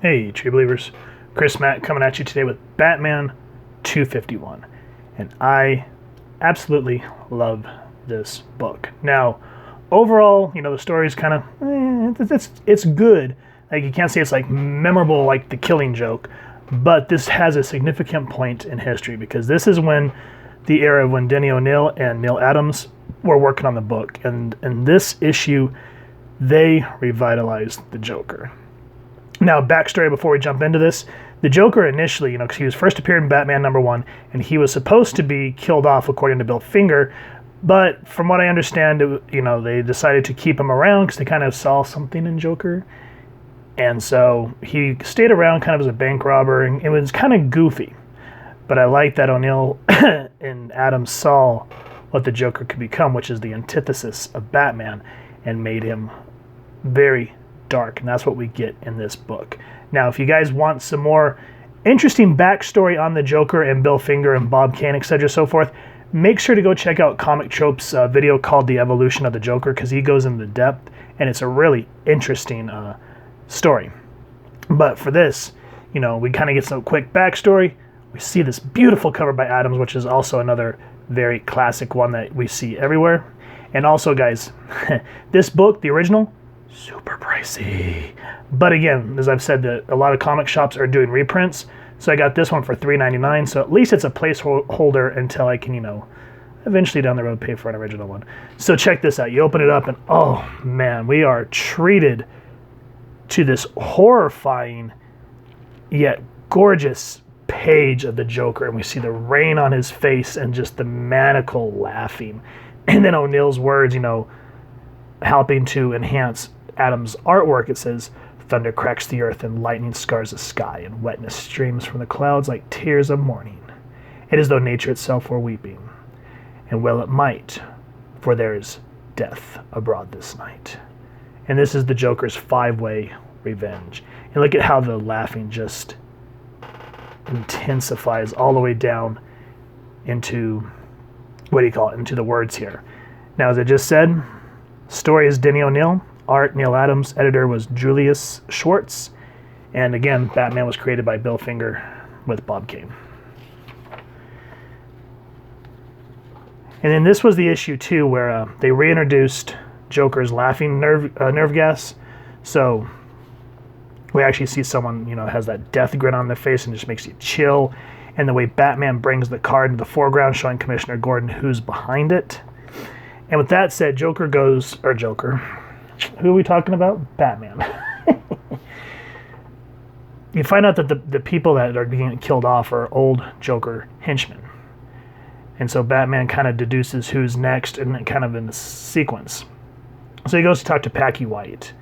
Hey, Tree Believers. Chris Mack coming at you today with Batman 251. And I absolutely love this book. Now, overall, the story is kind of, it's good. Like, you can't say it's like memorable like The Killing Joke, but this has a significant point in history because this is when the era when Denny O'Neil and Neil Adams were working on the book. And in this issue, they revitalized the Joker. Now, backstory before we jump into this. The Joker initially, because he was first appeared in Batman #1, and he was supposed to be killed off according to Bill Finger, but from what I understand, they decided to keep him around because they kind of saw something in Joker. And so he stayed around kind of as a bank robber, and it was kind of goofy. But I like that O'Neil and Adams saw what the Joker could become, which is the antithesis of Batman, and made him very dark, and that's what we get in this book. Now, if you guys want some more interesting backstory on the Joker and Bill Finger and Bob Kane, etc., so forth, make sure to go check out Comctop's video called The Evolution of the Joker, because he goes into depth, and it's a really interesting story. But for this, we kind of get some quick backstory. We see this beautiful cover by Adams, which is also another very classic one that we see everywhere. And also, guys, this book, the original, super pricey. But again, as I've said, a lot of comic shops are doing reprints. So I got this one for $3.99. So at least it's a placeholder until I can, eventually down the road pay for an original one. So check this out. You open it up and oh man, we are treated to this horrifying yet gorgeous page of the Joker. And we see the rain on his face and just the maniacal laughing. And then O'Neill's words, helping to enhance Adams' artwork. It says, "Thunder cracks the earth and lightning scars the sky, and wetness streams from the clouds like tears of mourning. It is though nature itself were weeping, and well it might, for there is death abroad this night." And this is the Joker's 5-way revenge. And look at how the laughing just intensifies all the way down into, into the words here. Now, as I just said, story is Denny O'Neil. Art, Neil Adams. Editor was Julius Schwartz. And again, Batman was created by Bill Finger with Bob Kane. And then this was the issue, too, where they reintroduced Joker's laughing nerve gas. So we actually see someone, has that death grin on their face and just makes you chill. And the way Batman brings the card into the foreground, showing Commissioner Gordon who's behind it. And with that said, who are we talking about? Batman. You find out that the people that are being killed off are old Joker henchmen. And so Batman kind of deduces who's next, and kind of in the sequence. So he goes to talk to Packy White.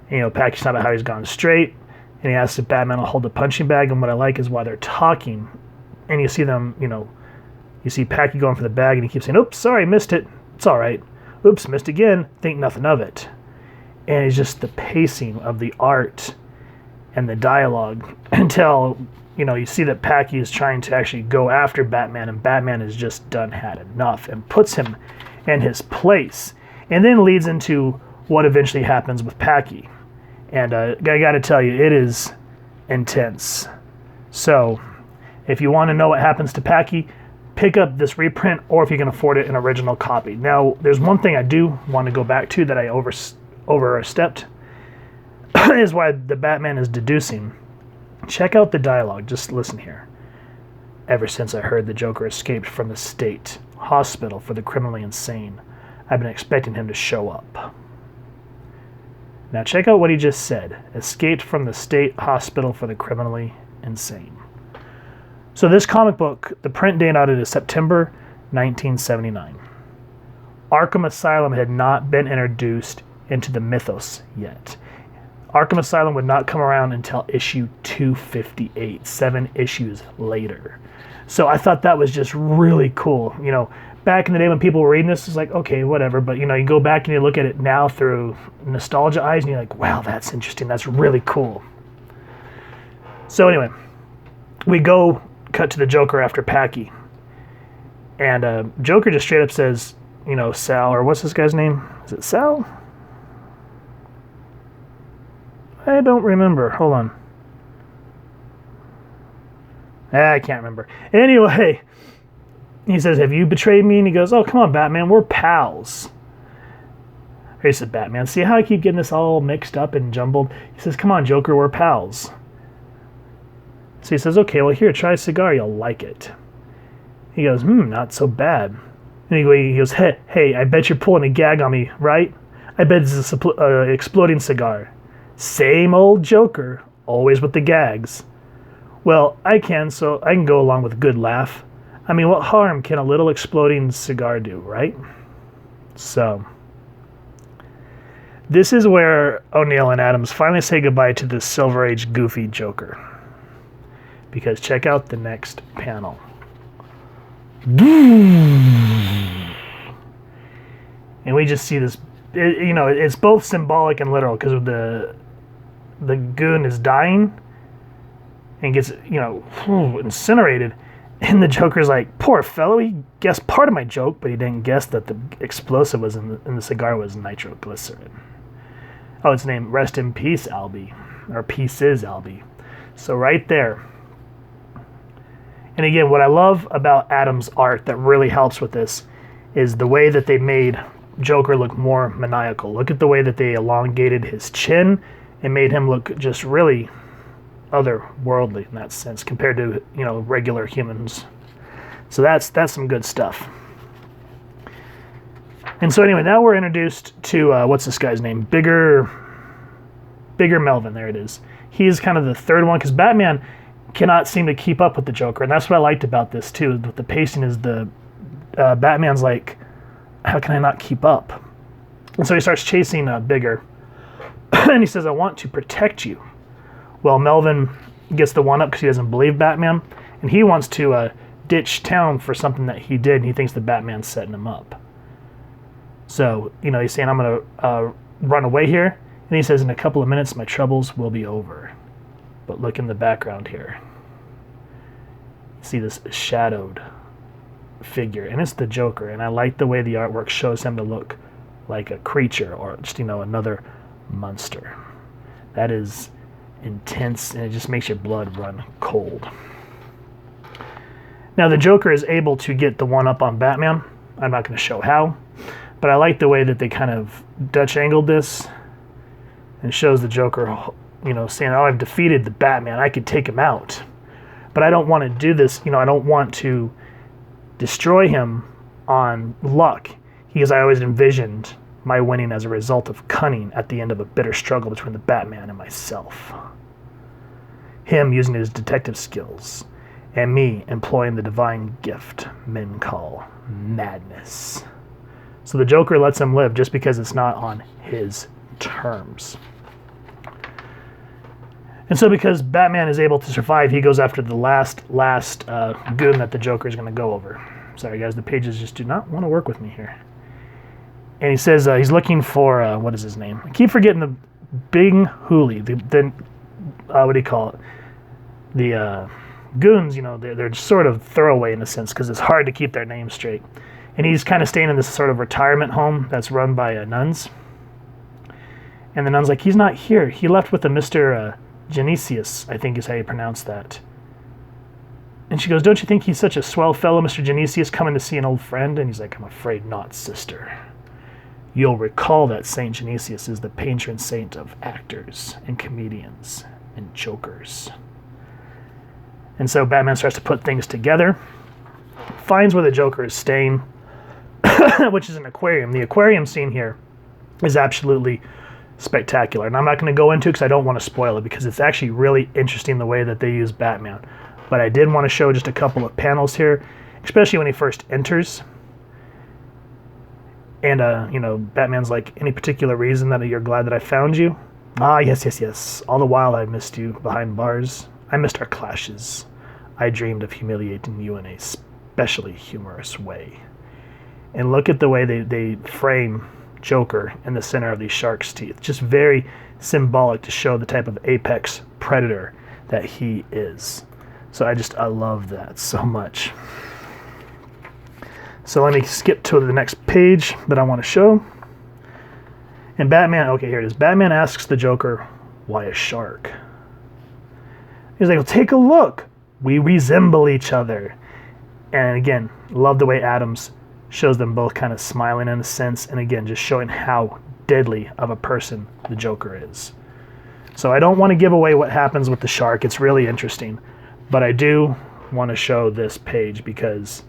Packy's talking about how he's gone straight, and he asks if Batman will hold the punching bag. And what I like is while they're talking, and you see them, you see Packy going for the bag, and he keeps saying, "Oops, sorry, missed it. It's all right. Oops, missed again. Think nothing of it." And it's just the pacing of the art and the dialogue until, you see that Packy is trying to actually go after Batman, and Batman has just had enough and puts him in his place. And then leads into what eventually happens with Packy. And I got to tell you, it is intense. So if you want to know what happens to Packy, pick up this reprint, or if you can afford it, an original copy. Now, there's one thing I do want to go back to that I overstepped, is why the Batman is deducing. Check out the dialogue. Just listen here. "Ever since I heard the Joker escaped from the state hospital for the criminally insane, I've been expecting him to show up." Now check out what he just said. Escaped from the state hospital for the criminally insane. So this comic book, the print date on it is September 1979. Arkham Asylum had not been introduced into the mythos yet. Arkham Asylum would not come around until issue 258, 7 issues later. So I thought that was just really cool. Back in the day when people were reading this, it's like, okay, whatever. But, you go back and you look at it now through nostalgia eyes, and you're like, wow, that's interesting. That's really cool. So anyway, we cut to the Joker after Packy. And Joker just straight up says, Sal, or what's this guy's name? Is it Sal? I don't remember. Hold on. I can't remember. Anyway, he says, have you betrayed me? And he goes, oh, come on, Batman, we're pals. He says, Batman, see how I keep getting this all mixed up and jumbled? He says, come on, Joker, we're pals. So he says, okay, well, here, try a cigar. You'll like it. He goes, not so bad. And he goes, hey, I bet you're pulling a gag on me, right? I bet it's an exploding cigar. Same old Joker, always with the gags. Well, I can go along with a good laugh. I mean, what harm can a little exploding cigar do, right? So, this is where O'Neill and Adams finally say goodbye to the Silver Age goofy Joker. Because check out the next panel. And we just see this, it's both symbolic and literal because the goon is dying and gets, incinerated. And the Joker's like, poor fellow, he guessed part of my joke, but he didn't guess that the explosive was in the cigar was nitroglycerin. Oh, it's named Rest in Peace, Albie. Or Pieces, Albie. So right there. And again, what I love about Adam's art that really helps with this is the way that they made Joker look more maniacal. Look at the way that they elongated his chin and made him look just really otherworldly in that sense compared to, regular humans. So that's some good stuff. And so anyway, now we're introduced to, what's this guy's name? Bigger Melvin, there it is. He's kind of the third one because Batman cannot seem to keep up with the Joker. And that's what I liked about this too, with the pacing is Batman's like, how can I not keep up? And so he starts chasing Bigger. And he says, I want to protect you. Well, Melvin gets the one up because he doesn't believe Batman. And he wants to ditch town for something that he did. And he thinks that Batman's setting him up. So, he's saying, I'm going to run away here. And he says, in a couple of minutes, my troubles will be over. But look in the background here. See this shadowed figure. And it's the Joker. And I like the way the artwork shows him to look like a creature or just, another monster. That is intense, and it just makes your blood run cold. Now, the Joker is able to get the one up on Batman. I'm not going to show how, but I like the way that they kind of Dutch angled this and shows the Joker, saying, oh, I've defeated the Batman. I could take him out. But I don't want to do this. I don't want to destroy him on luck, because I always envisioned my winning as a result of cunning at the end of a bitter struggle between the Batman and myself. Him using his detective skills, and me employing the divine gift men call madness. So the Joker lets him live just because it's not on his terms. And so because Batman is able to survive, he goes after the last goon that the Joker is going to go over. Sorry guys, the pages just do not want to work with me here. And he says he's looking for, what is his name? I keep forgetting the Bing Hooley. What do you call it? The goons, they're sort of throwaway in a sense because it's hard to keep their names straight. And he's kind of staying in this sort of retirement home that's run by nuns. And the nun's like, he's not here. He left with a Mr. Genesius, I think is how you pronounce that. And she goes, don't you think he's such a swell fellow, Mr. Genesius, coming to see an old friend? And he's like, I'm afraid not, sister. You'll recall that Saint Genesius is the patron saint of actors and comedians and jokers. And so Batman starts to put things together, finds where the Joker is staying, which is an aquarium. The aquarium scene here is absolutely spectacular. And I'm not going to go into it because I don't want to spoil it, because it's actually really interesting the way that they use Batman. But I did want to show just a couple of panels here, especially when he first enters. And, Batman's like, any particular reason that you're glad that I found you? Ah, yes. All the while I missed you behind bars. I missed our clashes. I dreamed of humiliating you in a especially humorous way. And look at the way they frame Joker in the center of these shark's teeth. Just very symbolic to show the type of apex predator that he is. So I love that so much. So let me skip to the next page that I want to show. And Batman, okay, here it is. Batman asks the Joker Why a shark? He's like, well, take a look. We resemble each other. And again, love the way Adams shows them both kind of smiling in a sense, and again, just showing how deadly of a person the Joker is. So I don't want to give away what happens with the shark. It's really interesting. But I do want to show this page because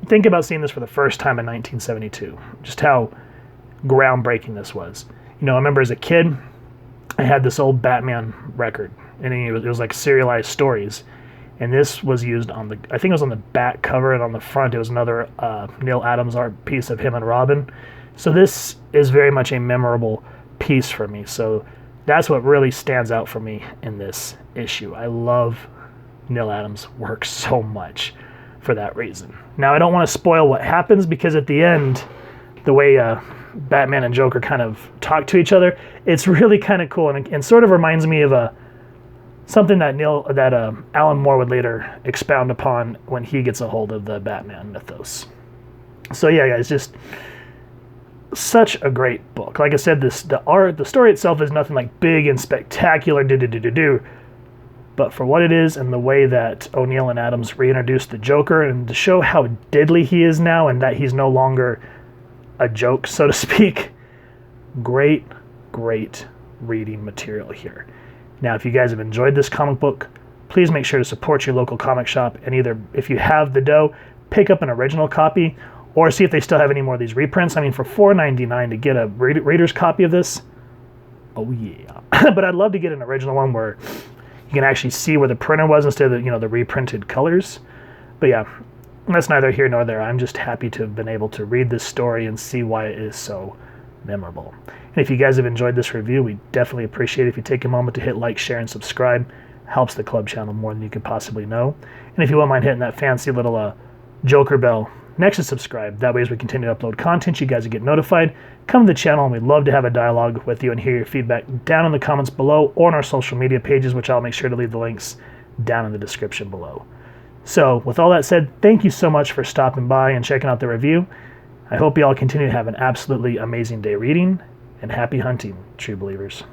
think about seeing this for the first time in 1972. Just how groundbreaking this was. You know, I remember as a kid, I had this old Batman record, and it was like serialized stories. And this was used on the, I think it was on the back cover, and on the front it was another Neil Adams art piece of him and Robin. So this is very much a memorable piece for me. So that's what really stands out for me in this issue. I love Neil Adams' work so much for that reason. Now, I don't want to spoil what happens, because at the end, the way Batman and Joker kind of talk to each other, it's really kind of cool, and sort of reminds me of something that Alan Moore would later expound upon when he gets a hold of the Batman mythos. So yeah, guys, just such a great book. Like I said, the story itself is nothing like big and spectacular, but for what it is and the way that O'Neill and Adams reintroduced the Joker, and to show how deadly he is now and that he's no longer a joke, so to speak, great reading material here. Now, if you guys have enjoyed this comic book, please make sure to support your local comic shop, and either, if you have the dough, pick up an original copy, or see if they still have any more of these reprints. I mean, for $4.99 to get a reader's copy of this, oh yeah. But I'd love to get an original one where you can actually see where the printer was instead of the reprinted colors. But yeah, that's neither here nor there. I'm just happy to have been able to read this story and see why it is so memorable. And if you guys have enjoyed this review, we definitely appreciate it if you take a moment to hit like, share, and subscribe. Helps the club channel more than you could possibly know. And if you won't mind hitting that fancy little Joker bell next to subscribe, that way as we continue to upload content, you guys will get notified. Come to the channel, and we'd love to have a dialogue with you and hear your feedback down in the comments below or on our social media pages, which I'll make sure to leave the links down in the description below. So with all that said, thank you so much for stopping by and checking out the review. I hope you all continue to have an absolutely amazing day reading, and happy hunting, true believers.